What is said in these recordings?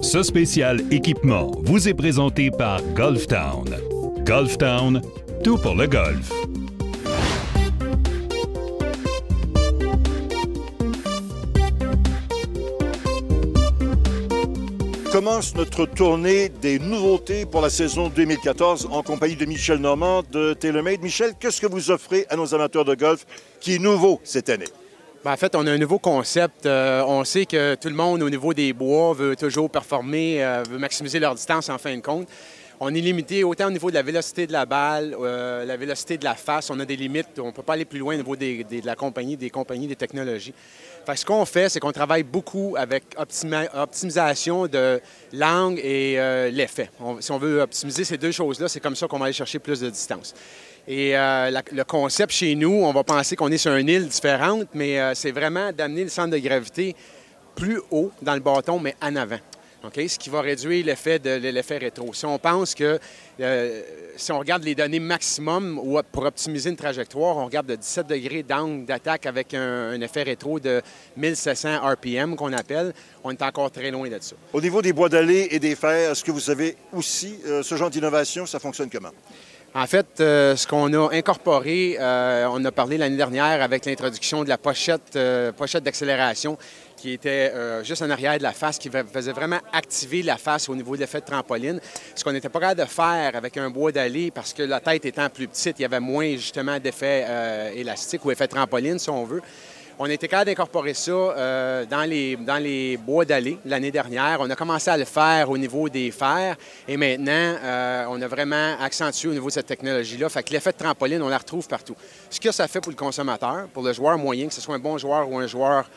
Ce spécial équipement vous est présenté par Golf Town. Golf Town, tout pour le golf. Commence notre tournée des nouveautés pour la saison 2014 en compagnie de Michel Normand de TaylorMade. Michel, qu'est-ce que vous offrez à nos amateurs de golf qui est nouveau cette année? Bien, en fait, on a un nouveau concept. On sait que tout le monde, au niveau des bois, veut toujours performer, veut maximiser leur distance en fin de compte. On est limité autant au niveau de la vélocité de la balle, la vélocité de la face. On a des limites. On ne peut pas aller plus loin au niveau de la compagnie, des technologies. Fait que ce qu'on fait, c'est qu'on travaille beaucoup avec optimisation de l'angle et l'effet. Si on veut optimiser ces deux choses-là, c'est comme ça qu'on va aller chercher plus de distance. Et le concept chez nous, on va penser qu'on est sur une île différente, mais c'est vraiment d'amener le centre de gravité plus haut dans le bâton, mais en avant. Okay? Ce qui va réduire l'effet rétro. Si on pense que, si on regarde les données maximum ou pour optimiser une trajectoire, on regarde de 17 degrés d'angle d'attaque avec un effet rétro de 1700 RPM qu'on appelle, on est encore très loin de ça. Au niveau des bois d'allée et des fers, est-ce que vous avez aussi ce genre d'innovation? Ça fonctionne comment? En fait, ce qu'on a incorporé, on a parlé l'année dernière avec l'introduction de la pochette d'accélération qui était juste en arrière de la face, qui faisait vraiment activer la face au niveau de l'effet de trampoline. Ce qu'on n'était pas capable de faire avec un bois d'allée, parce que la tête étant plus petite, il y avait moins justement d'effet élastique ou effet trampoline, si on veut. On a été capable d'incorporer ça dans les bois d'allée l'année dernière. On a commencé à le faire au niveau des fers et maintenant, on a vraiment accentué au niveau de cette technologie-là. Fait que l'effet de trampoline, on la retrouve partout. Ce que ça fait pour le consommateur, pour le joueur moyen, que ce soit un bon joueur ou un joueur,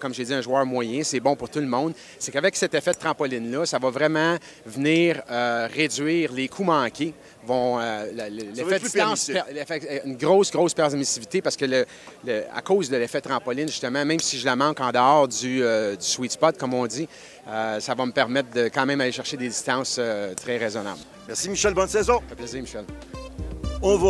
comme j'ai dit, un joueur moyen, c'est bon pour tout le monde, c'est qu'avec cet effet de trampoline-là, ça va vraiment venir réduire les coups manqués. L'effet de distance, une grosse permissivité parce que à cause de l'effet trampoline, justement, même si je la manque en dehors du sweet spot, comme on dit, ça va me permettre de quand même aller chercher des distances très raisonnables. Merci Michel, bonne saison. Ça fait plaisir, Michel. On va